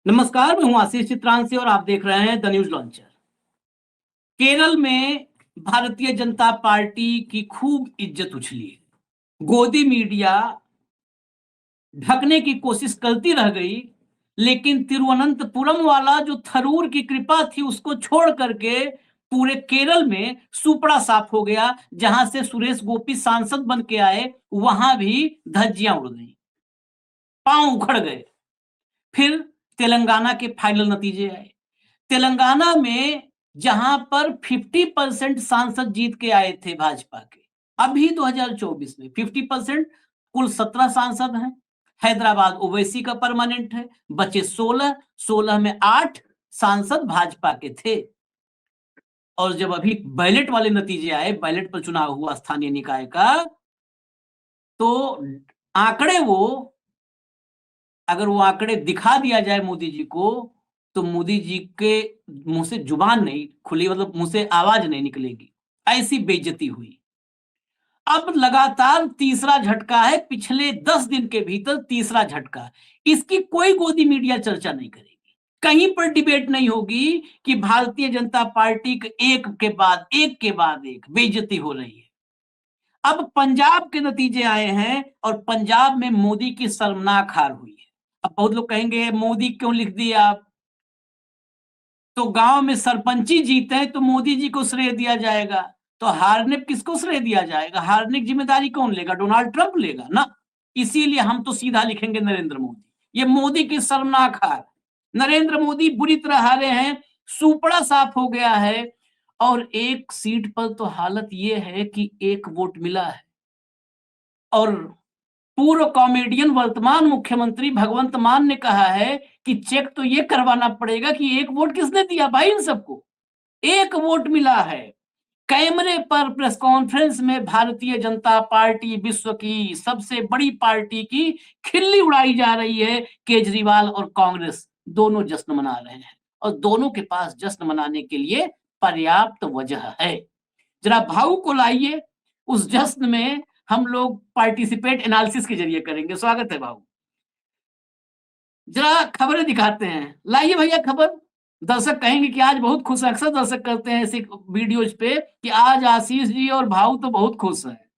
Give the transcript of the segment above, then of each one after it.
नमस्कार, मैं हूं आशीष चित्रांशी और आप देख रहे हैं द न्यूज लॉन्चर। केरल में भारतीय जनता पार्टी की खूब इज्जत उछली। गोदी मीडिया ढकने की कोशिश करती रह गई, लेकिन तिरुवनंतपुरम वाला जो थरूर की कृपा थी उसको छोड़ करके पूरे केरल में सुपड़ा साफ हो गया। जहां से सुरेश गोपी सांसद बन के आए, वहां भी धज्जियां उड़ गई, पांव उखड़ गए। फिर तेलंगाना के फाइनल नतीजे आए। तेलंगाना में जहां पर 50% सांसद जीत के आए थे भाजपा के, अभी 2024 में 50%, कुल 17 सांसद हैं। हैदराबाद ओवैसी का परमानेंट है, बचे 16, 16 में 8 सांसद भाजपा के थे। और जब अभी बैलेट वाले नतीजे आए, बैलेट पर चुनाव हुआ स्थानीय निकाय का, तो आंकड़े अगर वो आंकड़े दिखा दिया जाए मोदी जी को, तो मोदी जी के मुंह से जुबान नहीं खुली, मतलब मुंह से आवाज नहीं निकलेगी, ऐसी बेइज्जती हुई। अब लगातार तीसरा झटका है, पिछले 10 दिन के भीतर तीसरा झटका। इसकी कोई गोदी मीडिया चर्चा नहीं करेगी, कहीं पर डिबेट नहीं होगी कि भारतीय जनता पार्टी के एक के बाद एक बेइज्जती हो रही है। अब पंजाब के नतीजे आए हैं और पंजाब में मोदी की शर्मनाक हार हुई है। अब बहुत लोग कहेंगे मोदी क्यों लिख दिया आप, तो गांव में सरपंची जीते हैं तो मोदी जी को श्रेय दिया जाएगा, तो हारने किसको श्रेय दिया जाएगा? हारने की जिम्मेदारी कौन लेगा? डोनाल्ड ट्रंप लेगा ना। इसीलिए हम तो सीधा लिखेंगे नरेंद्र मोदी। ये मोदी की शर्मनाक हार। नरेंद्र मोदी बुरी तरह हारे हैं, सुपड़ा साफ हो गया है। और एक सीट पर तो हालत ये है कि एक वोट मिला है। और पूर्व कॉमेडियन वर्तमान मुख्यमंत्री भगवंत मान ने कहा है कि चेक तो ये करवाना पड़ेगा कि एक वोट किसने दिया भाई। इन सबको एक वोट मिला है। कैमरे पर प्रेस कॉन्फ्रेंस में भारतीय जनता पार्टी विश्व की सबसे बड़ी पार्टी की खिल्ली उड़ाई जा रही है। केजरीवाल और कांग्रेस दोनों जश्न मना रहे हैं और दोनों के पास जश्न मनाने के लिए पर्याप्त वजह है। जरा भाऊ को लाइए, उस जश्न में हम लोग पार्टिसिपेट एनालिसिस के जरिए करेंगे। स्वागत है भाऊ। जरा खबरें दिखाते हैं, लाइए भैया खबर। दर्शक कहेंगे कि आज बहुत खुश है। अक्सर दर्शक करते हैं ऐसी वीडियोज पे कि आज आशीष जी और भाऊ तो बहुत खुश है।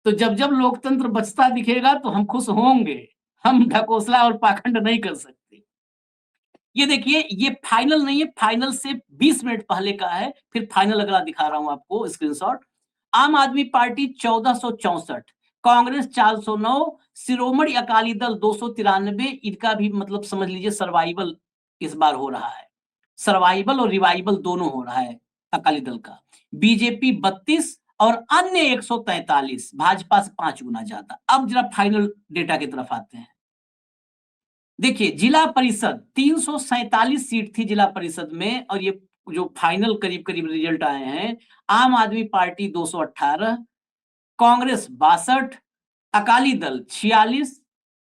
तो जब जब लोकतंत्र बचता दिखेगा तो हम खुश होंगे। हम ढकोसला और पाखंड नहीं कर सकते। ये देखिए, ये फाइनल नहीं है, फाइनल से 20 मिनट पहले का है। फिर फाइनल अगला दिखा रहा हूं आपको स्क्रीनशॉट। आम आदमी पार्टी 1464, कांग्रेस 409, शिरोमणि अकाली दल 293। इनका भी मतलब समझ लीजिए सर्वाइवल इस बार हो रहा है। सर्वाइवल और रिवाइवल दोनों हो रहा है अकाली दल का। बीजेपी 32 और अन्य 143, भाजपा से 5 गुना ज्यादा। अब जरा फाइनल डेटा की तरफ आते हैं। देखिए, जिला परिषद 347 सीट थी जिला परिषद में, और ये जो फाइनल करीब करीब रिजल्ट आए हैं, आम आदमी पार्टी 218, कांग्रेस 62, अकाली दल 46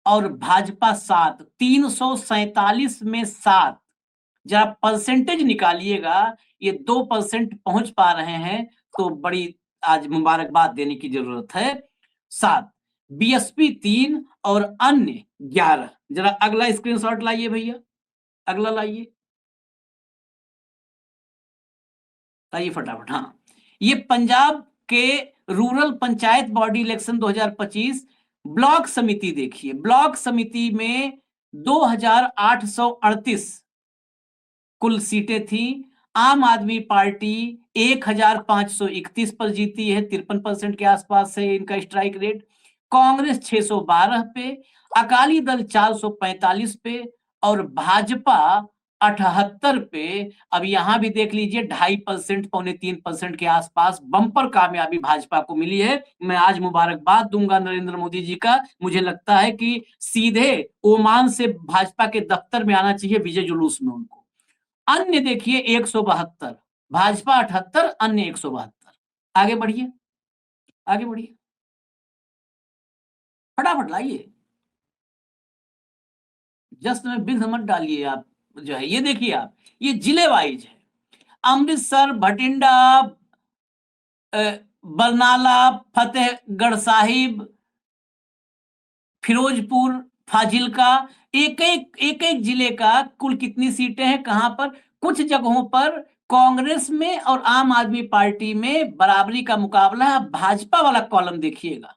और भाजपा 7। 347 में 7, जरा परसेंटेज निकालिएगा। ये 2% पहुंच पा रहे हैं तो बड़ी आज मुबारकबाद देने की जरूरत है। 7, बीएसपी 3 और अन्य 11। जरा अगला स्क्रीनशॉट लाइए भैया, अगला लाइए फटाफट। हाँ, ये पंजाब के rural panchayat body election 2025 block समिति देखिए। ब्लॉक समिति में 2838 कुल सीटें थी। आम आदमी पार्टी 1531 पर जीती है, 53% के आसपास है इनका स्ट्राइक रेट। कांग्रेस 612 पे, अकाली दल 445 पे और भाजपा 78 पे। अब यहां भी देख लीजिए 2.5%, 2.25% के आसपास बम्पर कामयाबी भाजपा को मिली है। मैं आज मुबारकबाद दूंगा नरेंद्र मोदी जी का। मुझे लगता है कि सीधे ओमान से भाजपा के दफ्तर में आना चाहिए विजय जुलूस में उनको। अन्य देखिए 172, भाजपा 78, अन्य 172। आगे बढ़िए, आगे बढ़िए, फटाफट लाइए। जस्ट में बिल्ड मत डालिए आप, जो है ये देखिए आप, ये जिले वाइज है। अमृतसर, भटिंडा, बरनाला, फतेहगढ़ साहिब, फिरोजपुर, फाजिल्का, एक एक जिले का कुल कितनी सीटें हैं, कहां पर। कुछ जगहों पर कांग्रेस में और आम आदमी पार्टी में बराबरी का मुकाबला है। भाजपा वाला कॉलम देखिएगा,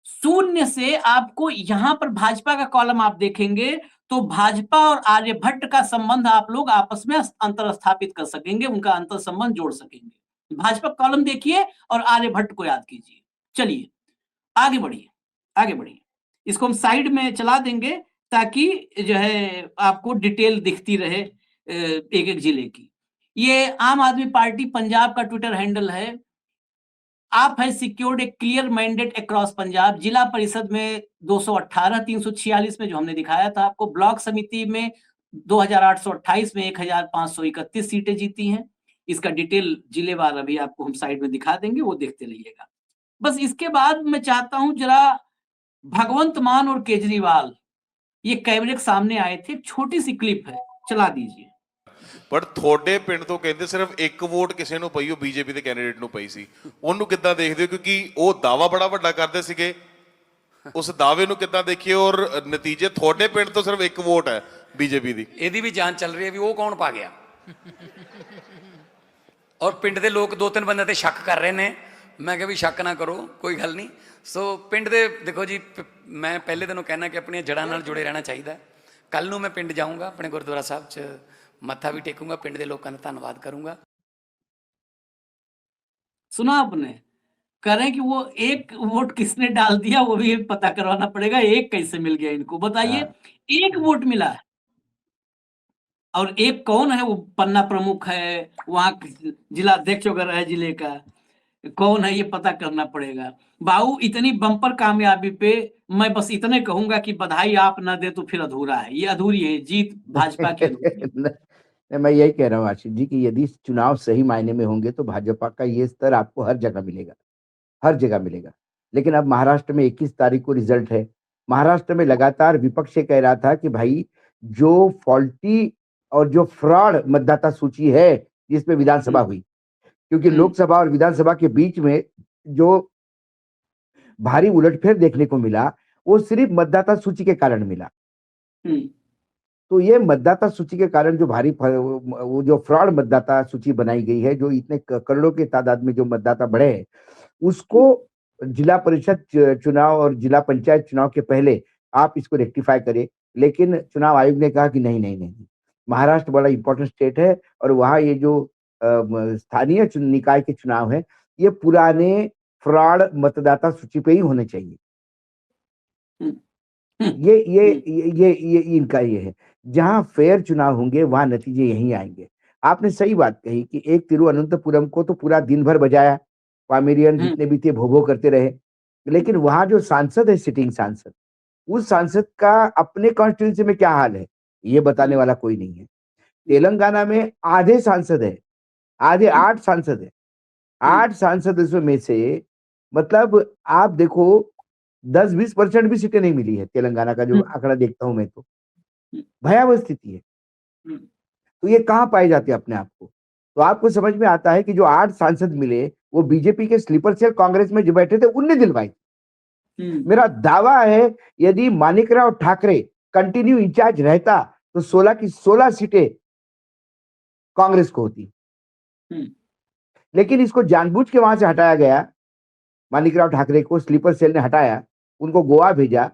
शून्य से आपको यहां पर भाजपा का कॉलम आप देखेंगे तो भाजपा और आर्यभट्ट का संबंध आप लोग आपस में अंतर स्थापित कर सकेंगे, उनका अंतर संबंध जोड़ सकेंगे। भाजपा कॉलम देखिए और आर्यभट्ट को याद कीजिए। चलिए आगे बढ़िए, आगे बढ़िए। इसको हम साइड में चला देंगे ताकि जो है आपको डिटेल दिखती रहे एक एक जिले की। ये आम आदमी पार्टी पंजाब का ट्विटर हैंडल है। आप है सिक्योर्ड ए क्लियर मैंडेट अक्रॉस पंजाब। जिला परिषद में 218 346 में जो हमने दिखाया था आपको, ब्लॉक समिति में 2828 में 1531 सीटें जीती हैं। इसका डिटेल जिलेवार अभी आपको हम साइड में दिखा देंगे, वो देखते रहिएगा। बस इसके बाद मैं चाहता हूं जरा भगवंत मान और केजरीवाल ये कैमरे के सामने आए थे, छोटी सी क्लिप है, चला दीजिए। ਪਰ ਤੁਹਾਡੇ ਪਿੰਡ ਤੋਂ ਕਹਿੰਦੇ ਸਿਰਫ ਇੱਕ ਵੋਟ ਕਿਸੇ ਨੂੰ ਪਈ, ਉਹ ਬੀਜੇਪੀ ਦੇ ਕੈਂਡੀਡੇਟ ਨੂੰ ਪਈ ਸੀ। ਉਹਨੂੰ ਕਿੱਦਾਂ ਦੇਖਦੇ ਹੋ, ਕਿਉਂਕਿ ਉਹ ਦਾਵਾ ਬੜਾ ਵੱਡਾ ਕਰਦੇ ਸੀਗੇ, ਉਸ ਦਾਅਵੇ ਨੂੰ ਕਿੱਦਾਂ ਦੇਖੀਏ ਔਰ ਨਤੀਜੇ ਤੁਹਾਡੇ ਪਿੰਡ ਤੋਂ ਸਿਰਫ ਇੱਕ ਵੋਟ ਹੈ ਬੀਜੇਪੀ ਦੀ। ਇਹਦੀ ਵੀ ਜਾਂਚ ਚੱਲ ਰਹੀ ਹੈ ਵੀ ਉਹ ਕੌਣ ਪਾ ਗਿਆ ਔਰ ਪਿੰਡ ਦੇ ਲੋਕ ਦੋ ਤਿੰਨ ਬੰਦੇ ਤੇ ਸ਼ੱਕ ਕਰ ਰਹੇ ਨੇ। ਮੈਂ ਕਿਹਾ ਵੀ ਸ਼ੱਕ ਨਾ ਕਰੋ, ਕੋਈ ਗੱਲ ਨਹੀਂ। ਸੋ ਪਿੰਡ ਦੇ ਦੇਖੋ ਜੀ, ਮੈਂ ਪਹਿਲੇ ਦਿਨੋਂ ਕਹਿਣਾ ਕਿ ਆਪਣੀਆਂ ਜੜ੍ਹਾਂ ਨਾਲ ਜੁੜੇ ਰਹਿਣਾ ਚਾਹੀਦਾ। ਕੱਲ ਨੂੰ ਮੈਂ ਪਿੰਡ ਜਾਊਂਗਾ, ਆਪਣੇ ਗੁਰਦੁਆਰਾ ਸਾਹਿਬ 'ਚ मत्था भी टेकूंगा, पिंड के लोगों का धन्यवाद करूंगा। सुना आपने, कह रहे हैं कि वो एक वोट किसने डाल दिया वो भी पता करवाना पड़ेगा, एक कैसे मिल गया इनको बताइए। एक वोट मिला है और एक कौन है, वो पन्ना प्रमुख है, वहां जिला अध्यक्ष वगैरह है जिले का, कौन है ये पता करना पड़ेगा। बाबू इतनी बम्पर कामयाबी पे मैं बस इतने कहूंगा कि बधाई आप ना दे तो फिर अधूरा है, ये अधूरी है जीत भाजपा की। मैं यही कह रहा हूँ आशीष जी कि यदि चुनाव सही मायने में होंगे तो भाजपा का ये स्तर आपको हर जगह मिलेगा, हर जगह मिलेगा। लेकिन अब महाराष्ट्र में 21 तारीख को रिजल्ट है। महाराष्ट्र में लगातार विपक्ष कह रहा था कि भाई जो फॉल्टी और जो फ्रॉड मतदाता सूची है जिसमें विधानसभा हुई, क्योंकि लोकसभा और विधानसभा के बीच में जो भारी उलटफेर देखने को मिला वो सिर्फ मतदाता सूची के कारण मिला। तो ये मतदाता सूची के कारण जो भारी वो जो फ्रॉड मतदाता सूची बनाई गई है, जो इतने करोड़ों के तादाद में जो मतदाता बढ़े हैं, उसको जिला परिषद चुनाव और जिला पंचायत चुनाव के पहले आप इसको रेक्टिफाई करें। लेकिन चुनाव आयोग ने कहा कि नहीं नहीं नहीं, महाराष्ट्र बड़ा इंपॉर्टेंट स्टेट है और वहां ये जो स्थानीय निकाय के चुनाव है ये पुराने फ्रॉड मतदाता सूची पे ही होने चाहिए। ये इनका ये है, जहां फेयर चुनाव होंगे वहां नतीजे यही आएंगे। आपने सही बात कही कि एक तिरुवनंतपुरम को तो पूरा दिन भर बजाया, पामेरियन जितने भी थे भो भो करते रहे, लेकिन वहां जो सांसद है, सिटिंग सांसद, उस सांसद का अपने कॉन्स्टिट्यूंसी में क्या हाल है ये बताने वाला कोई नहीं है। तेलंगाना में आधे सांसद है, आधे 8 सांसद है, 8 सांसद में से मतलब आप देखो 10-20% भी सीटें नहीं मिली है तेलंगाना का, जो आंकड़ा देखता हूं मैं तो भयावह स्थिति है। तो ये कहां पाए जाते हैं अपने आप को। तो आपको समझ में आता है कि जो 8 सांसद मिले वो बीजेपी के स्लीपर सेल कांग्रेस में जो बैठे थे उनने दिलवाई। मेरा दावा है यदि माणिकराव ठाकरे कंटिन्यू इंचार्ज रहता तो 16 की 16 सीटें कांग्रेस को होती। लेकिन इसको जानबूझ के वहां से हटाया गया, माणिकराव ठाकरे को स्लीपर सेल ने हटाया, उनको गोवा भेजा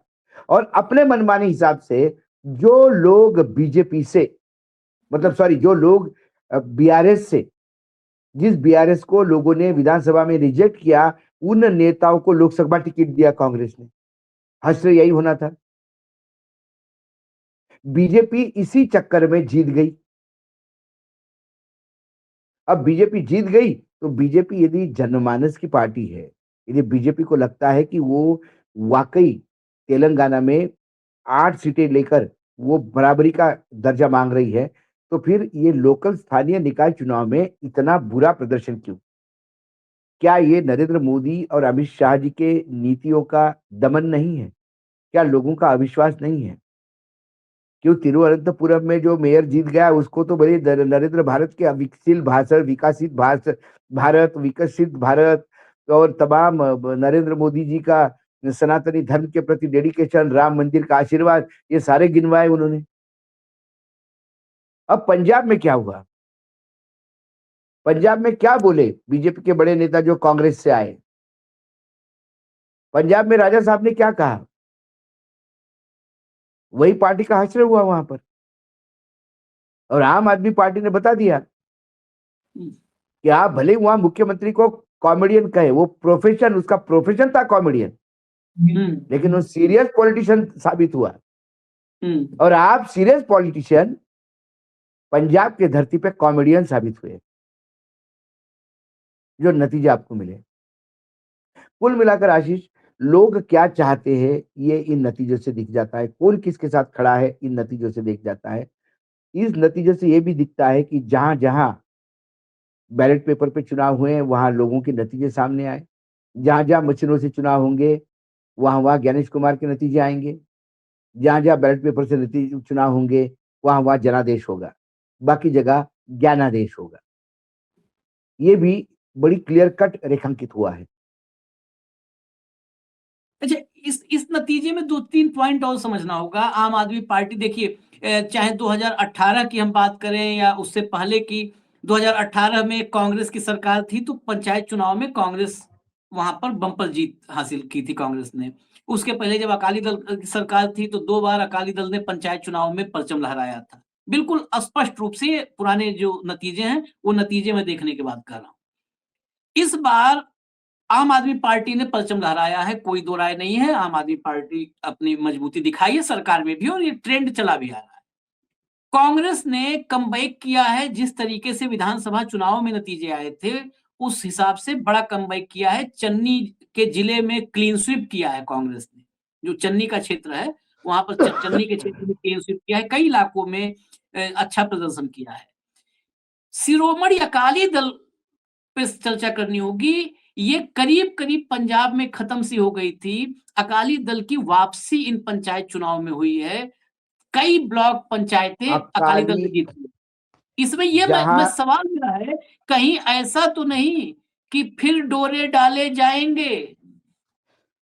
और अपने मनमाने हिसाब से जो लोग बीजेपी से मतलब सॉरी जो लोग बीआरएस से, जिस बीआरएस को लोगों ने विधानसभा में रिजेक्ट किया, उन नेताओं को लोकसभा टिकट दिया कांग्रेस ने। हश्र यही होना था। बीजेपी इसी चक्कर में जीत गई। अब बीजेपी जीत गई तो बीजेपी यदि जनमानस की पार्टी है, यदि बीजेपी को लगता है कि वो वाकई तेलंगाना में 8 सीटें लेकर वो बराबरी का दर्जा मांग रही है, तो फिर ये लोकल स्थानीय निकाय चुनाव में इतना बुरा प्रदर्शन क्यों? क्या ये नरेंद्र मोदी और अमित शाह जी के नीतियों का दमन नहीं है? क्या लोगों का अविश्वास नहीं है? क्यों तिरुवनंतपुरम में जो मेयर जीत गया उसको तो बड़े नरेंद्र भारत के विकसित भाषण, विकसित भारत, विकसित भारत और तमाम नरेंद्र मोदी जी का सनातनी धर्म के प्रति डेडिकेशन, राम मंदिर का आशीर्वाद, ये सारे गिनवाए उन्होंने। अब पंजाब में क्या हुआ? पंजाब में क्या बोले बीजेपी के बड़े नेता जो कांग्रेस से आए? पंजाब में राजा साहब ने क्या कहा? वही पार्टी का हश्र हुआ वहां पर, और आम आदमी पार्टी ने बता दिया कि आप भले वहां मुख्यमंत्री को कॉमेडियन कहे, वो प्रोफेशन, उसका प्रोफेशन था कॉमेडियन, लेकिन वो सीरियस पॉलिटिशियन साबित हुआ। और आप सीरियस पॉलिटिशियन पंजाब के धरती पे कॉमेडियन साबित हुए, जो नतीजे आपको मिले। कुल मिलाकर आशीष, लोग क्या चाहते हैं ये इन नतीजों से दिख जाता है, कौन किसके साथ खड़ा है इन नतीजों से दिख जाता है। इस नतीजों से ये भी दिखता है कि जहां जहां बैलेट पेपर पे चुनाव हुए वहां लोगों के नतीजे सामने आए, जहां जहां मशीनों से चुनाव होंगे वहां वहां ज्ञानेश कुमार के नतीजे आएंगे, जहां जहां बैलेट पेपर से नतीजे चुनाव होंगे वहां वहां जनादेश होगा, बाकी जगह ज्ञानादेश होगा। ये भी बड़ी क्लियर कट रेखांकित हुआ है। अच्छा, इस नतीजे में 2-3 पॉइंट और समझना होगा। आम आदमी पार्टी देखिए, चाहे 2018 की हम बात करें या उससे पहले की, 2018 में कांग्रेस की सरकार थी तो पंचायत चुनाव में कांग्रेस वहां पर बम्पर जीत हासिल की थी कांग्रेस ने। उसके पहले जब अकाली दल की सरकार थी तो 2 बार अकाली दल ने पंचायत चुनाव में परचम लहराया था। बिल्कुल स्पष्ट रूप से पुराने जो नतीजे हैं वो नतीजे में देखने के बाद कर रहा हूं। इस बार आम आदमी पार्टी ने परचम लहराया है, कोई दो राय नहीं है। आम आदमी पार्टी अपनी मजबूती दिखाई है सरकार में भी, और ये ट्रेंड चला भी आ रहा है। कांग्रेस ने कमबैक किया है, जिस तरीके से विधानसभा चुनाव में नतीजे आए थे उस हिसाब से बड़ा कमबैक किया है। चन्नी के जिले में क्लीन स्वीप किया है कांग्रेस ने, जो चन्नी का क्षेत्र है वहां पर चन्नी के क्षेत्र में क्लीन स्वीप किया है, कई इलाकों में अच्छा प्रदर्शन किया है। शिरोमणि अकाली दल पे चर्चा करनी होगी। ये करीब करीब पंजाब में खत्म सी हो गई थी। अकाली दल की वापसी इन पंचायत चुनाव में हुई है, कई ब्लॉक पंचायतें अकाली दल ने जीती। इसमें ये मैं सवाल मेरा है, कहीं ऐसा तो नहीं कि फिर डोरे डाले जाएंगे?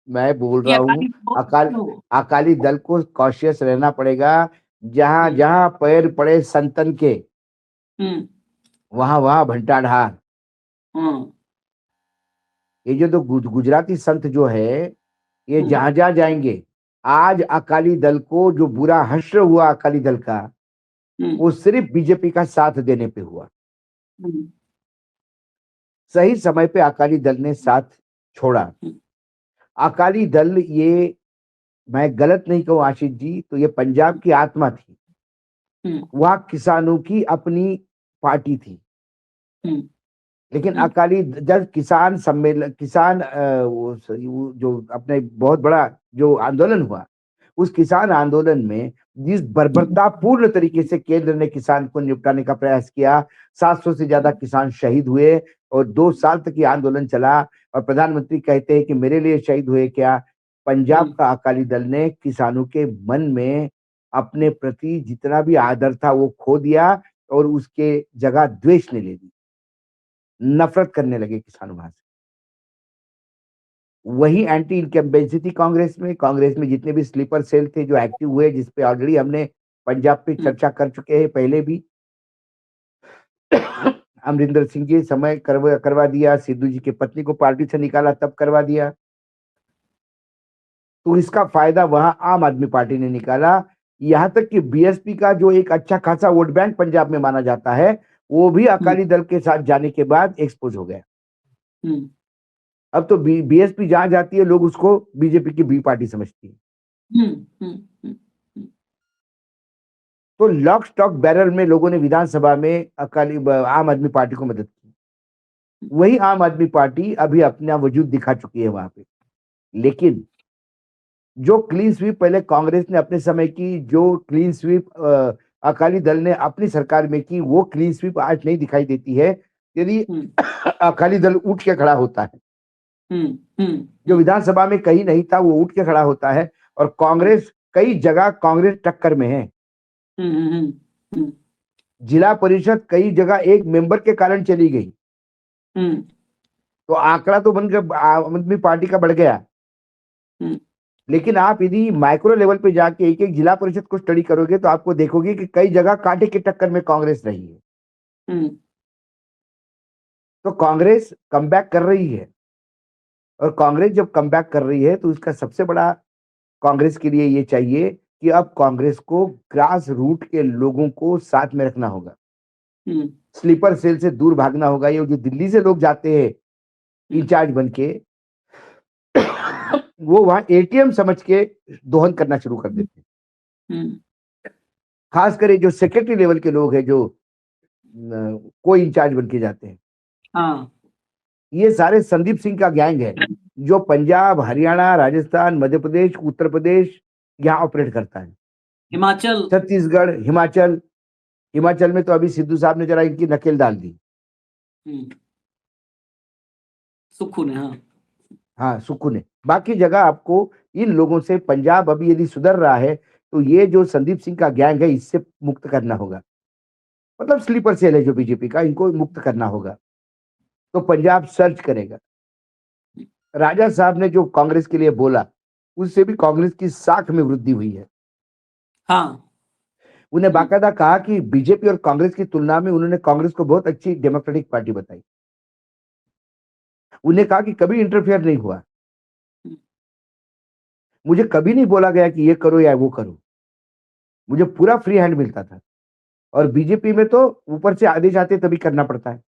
मैं बोल रहा हूँ अकाली दल को कॉशियस रहना पड़ेगा। जहां जहां पैर पड़े संतन के वहां वहां भंटा ढार। ये जो गुजराती संत जो है ये जहां जहां जाएंगे, आज अकाली दल को जो बुरा हश्र हुआ अकाली दल का, वो सिर्फ बीजेपी का साथ देने पे हुआ। सही समय पे अकाली दल ने साथ छोड़ा। अकाली दल, ये मैं गलत नहीं कहूं आशीष जी, तो ये पंजाब की आत्मा थी। वहां किसानों की अपनी पार्टी थी, लेकिन अकाली जब किसान सम्मेलन, किसान जो अपने बहुत बड़ा जो आंदोलन हुआ, उस किसान आंदोलन में जिस बर्बरतापूर्ण तरीके से केंद्र ने किसान को निपटाने का प्रयास किया, 700 से ज्यादा किसान शहीद हुए और 2 साल तक ये आंदोलन चला। और प्रधानमंत्री कहते हैं कि मेरे लिए शहीद हुए क्या? पंजाब का अकाली दल ने किसानों के मन में अपने प्रति जितना भी आदर था वो खो दिया और उसके जगह द्वेष ने ले ली, नफरत करने लगे किसान वहां से। वही एंटी इनकम्बेंसी थी कांग्रेस में। कांग्रेस में जितने भी स्लीपर सेल थे जो एक्टिव हुए, जिसपे ऑलरेडी हमने पंजाब पे चर्चा कर चुके हैं पहले भी। अमरिंदर सिंह जी समय करवा दिया, सिद्धू जी की पत्नी को पार्टी से निकाला तब करवा दिया। तो इसका फायदा वहां आम आदमी पार्टी ने निकाला। यहां तक कि बीएसपी का जो एक अच्छा खासा वोट बैंक पंजाब में माना जाता है, वो भी अकाली दल के साथ जाने के बाद एक्सपोज हो गया। अब तो बीएसपी जहां जाती है लोग उसको बीजेपी की बी पार्टी समझती है। तो लॉक स्टॉक बैरल में लोगों ने विधानसभा में आम आदमी पार्टी को मदद की। वही आम आदमी पार्टी अभी अपना वजूद दिखा चुकी है वहां पे। लेकिन जो क्लीन स्वीप पहले कांग्रेस ने अपने समय की, जो क्लीन स्वीप अकाली दल ने अपनी सरकार में की, वो क्लीन स्वीप आज नहीं दिखाई देती है। यदि अकाली दल उठ के खड़ा होता है, जो विधानसभा में कहीं नहीं था वो उठ के खड़ा होता है, और कांग्रेस कई जगह कांग्रेस टक्कर में है। जिला परिषद कई जगह एक मेंबर के कारण चली गई, तो आंकड़ा तो बनकर आम आदमी पार्टी का बढ़ गया। हम्म, लेकिन आप यदि माइक्रो लेवल पे जाके एक एक जिला परिषद को स्टडी करोगे तो आपको देखोगे कि कई जगह कांटे की टक्कर में कांग्रेस रही है। हम्म, तो कांग्रेस कमबैक कर रही है, और कांग्रेस जब कमबैक कर रही है तो उसका सबसे बड़ा कांग्रेस के लिए ये चाहिए कि अब कांग्रेस को ग्रास रूट के लोगों को साथ में रखना होगा, हम्म, स्लीपर सेल से दूर भागना होगा। ये जो दिल्ली से लोग जाते हैं इंचार्ज बन के, वो वहां एटीएम समझ के दोहन करना शुरू कर देते हैं। हम्म, खासकर ये जो सेक्रेटरी लेवल के लोग हैं जो कोई इंचार्ज बन के जाते हैं, हाँ, ये सारे संदीप सिंह का गैंग है जो पंजाब, हरियाणा, राजस्थान, मध्य प्रदेश, उत्तर प्रदेश यहाँ ऑपरेट करता है। हिमाचल। छत्तीसगढ़, हिमाचल। हिमाचल में तो अभी सिद्धू साहब ने जरा इनकी नकेल डाल दी। हम्म, सुक्खू ने, हाँ। हाँ, सुक्खू ने। बाकी जगह आपको इन लोगों से, पंजाब अभी यदि सुधर रहा है तो ये जो संदीप सिंह का गैंग है इससे मुक्त करना होगा। मतलब स्लीपर सेल है जो बीजेपी का, इनको मुक्त करना होगा तो पंजाब सर्च करेगा। राजा साहब ने जो कांग्रेस के लिए बोला उससे भी कांग्रेस की साख में वृद्धि हुई है। हाँ, उन्हें बाकायदा कहा कि बीजेपी और कांग्रेस की तुलना में उन्होंने कांग्रेस को बहुत अच्छी डेमोक्रेटिक पार्टी बताई। उन्हें कहा कि कभी इंटरफेयर नहीं हुआ, मुझे कभी नहीं बोला गया कि ये करो या वो करो, मुझे पूरा फ्री हैंड मिलता था। और बीजेपी में तो ऊपर से आदेश आते तभी करना पड़ता है,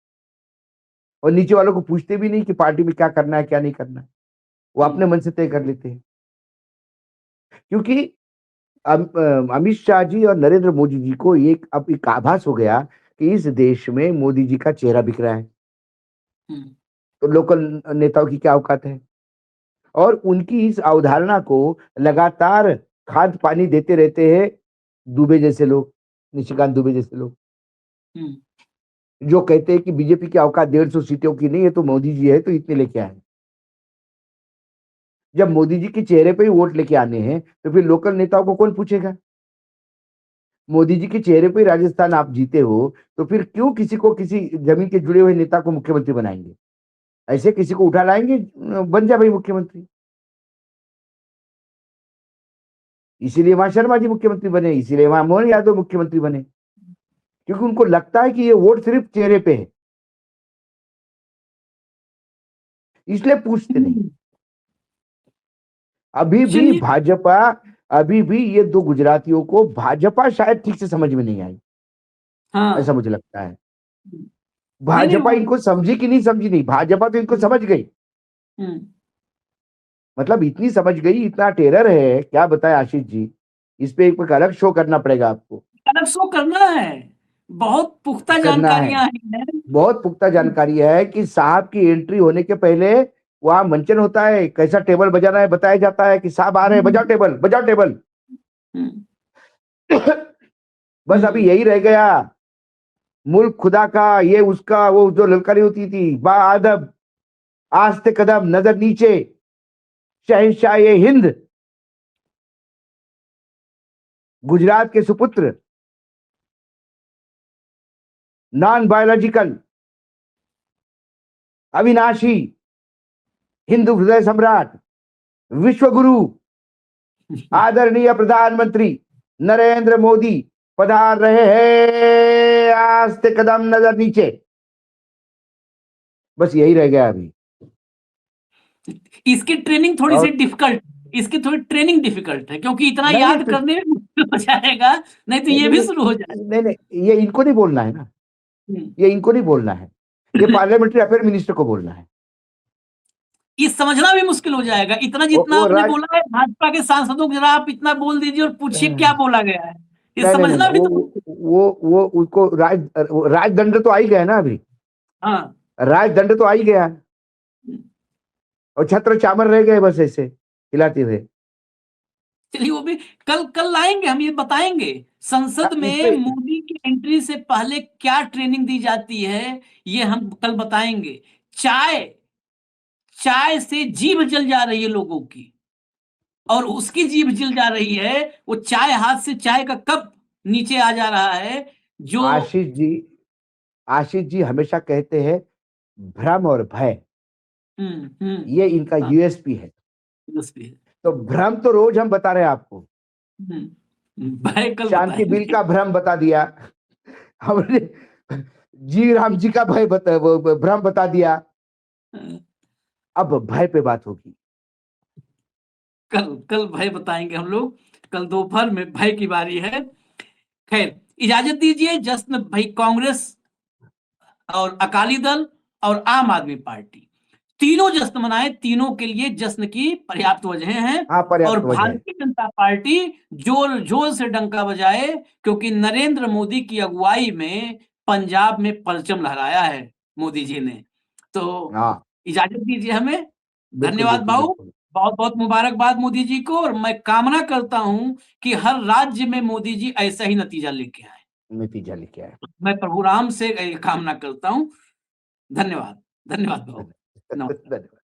और नीचे वालों को पूछते भी नहीं कि पार्टी में क्या करना है क्या नहीं करना है, वो अपने मन से तय कर लेते हैं। क्योंकि अमित शाह जी और नरेंद्र मोदी जी को अब एक आभास हो गया कि इस देश में मोदी जी का चेहरा बिक रहा है, हम्म, तो लोकल नेताओं की क्या औकात है। और उनकी इस अवधारणा को लगातार खाद पानी देते रहते हैं दुबे जैसे लोग, निशिकांत दुबे जैसे लोग, हम्म, जो कहते हैं कि बीजेपी की औकात 150 सीटों की नहीं है, तो मोदी जी है तो इतने लेके आए। जब मोदी जी के चेहरे पे ही वोट लेके आने हैं तो फिर लोकल नेताओं को कौन पूछेगा। मोदी जी के चेहरे पे ही राजस्थान आप जीते हो तो फिर क्यों किसी को, किसी जमीन के जुड़े हुए नेता को मुख्यमंत्री बनाएंगे। ऐसे किसी को उठा लाएंगे, बन जा भाई मुख्यमंत्री। इसीलिए वहां शर्मा जी मुख्यमंत्री बने, इसीलिए वहां मोहन यादव मुख्यमंत्री बने, क्योंकि उनको लगता है कि ये वोट सिर्फ चेहरे पे है, इसलिए पूछते नहीं। अभी भी चलिए। भाजपा, अभी भी ये दो गुजरातियों को भाजपा शायद ठीक से समझ में नहीं आई, ऐसा हाँ, मुझे लगता है। नहीं नहीं, भाजपा इनको समझी कि नहीं समझी, नहीं, भाजपा तो इनको समझ गई। हम्म, मतलब इतनी समझ गई, इतना टेरर है, क्या बताए आशीष जी। इस पे एक अलग शो करना पड़ेगा आपको, अलग शो करना है। बहुत पुख्ता करना है। जानकारियां हैं। बहुत पुख्ता जानकारी है कि साहब की एंट्री होने के पहले वहां मंचन होता है, कैसा टेबल बजाना है बताया जाता है कि साहब आ रहे हैं, बजाओ टेबल, बजाओ टेबल। हम्म, बस अभी यही रह गया, मुल्क खुदा का, ये उसका, वो जो ललकारी होती थी, बा अदब, आस्ते कदम, नजर नीचे, शहंशाह ये हिंद, गुजरात के सुपुत्र, नॉन बायोलॉजिकल, अविनाशी, हिंदू हृदय सम्राट, विश्वगुरु, आदरणीय प्रधानमंत्री नरेंद्र मोदी पधार रहे हैं, आस्ते कदम, नजर नीचे। बस यही रह गया अभी। इसकी ट्रेनिंग थोड़ी सी और डिफिकल्ट, इसकी थोड़ी ट्रेनिंग डिफिकल्ट है, क्योंकि इतना नहीं याद नहीं करने में मुश्किल हो जाएगा, नहीं तो नहीं ये नहीं भी नहीं शुरू हो जाएगा। नहीं नहीं, ये इनको नहीं बोलना है ना, हम्म। ये इनको नहीं बोलना है, ये पार्लियामेंट्री अफेयर मिनिस्टर को बोलना है। ये समझना भी मुश्किल हो जाएगा, इतना जितना वो आपने राज बोला है भाजपा के सांसदों को, जरा आप इतना बोल दीजिए और पूछिए क्या बोला गया है, ये नहीं नहीं नहीं समझना नहीं, भी तो। वो उसको राजदंड तो आ ही गया ना अभी, हाँ, राजदंड तो आ ही गया, और छत्र चामर रह गए बस ऐसे हिलाते हुए। चलिए वो भी कल कल लाएंगे, हम ये बताएंगे संसद इस में पे मोदी की एंट्री से पहले क्या ट्रेनिंग दी जाती है, ये हम कल बताएंगे। चाय, चाय से जीभ जल जा रही है लोगों की, और उसकी जीभ जल जा रही है, वो चाय, हाथ से चाय का कप नीचे आ जा रहा है जो। आशीष जी, आशीष जी हमेशा कहते हैं भ्रम और भय, हम्म, ये इनका हाँ, यूएसपी है। बस भी है। तो भ्रम तो रोज हम बता रहे हैं आपको। भाई कल शांति बिल बताएंगे। का भ्रम बता दिया हमने, जी राम जी का भ्रम बता दिया। अब भय पे बात होगी। कल कल भय बताएंगे हम लोग, कल दोपहर में भय की बारी है। खैर इजाजत दीजिए, जश्न भाई कांग्रेस और अकाली दल और आम आदमी पार्टी तीनों जश्न मनाए, तीनों के लिए जश्न की पर्याप्त वजह हैं। हाँ, पर्याप्त और वजह है। भारतीय जनता पार्टी जोर जोर से डंका बजाए, क्योंकि नरेंद्र मोदी की अगुवाई में पंजाब में परचम लहराया है मोदी जी ने। तो हाँ, इजाजत दीजिए हमें। बिल्कुल धन्यवाद बिल्कुल भाऊ, बिल्कुल। बहुत बहुत मुबारकबाद मोदी जी को, और मैं कामना करता हूं कि हर राज्य में मोदी जी ऐसा ही नतीजा लेके आए। नतीजा लेके आए। मैं प्रभु राम से कामना करता हूं। धन्यवाद, धन्यवाद भाऊ, नमस्कार। धन्यवाद।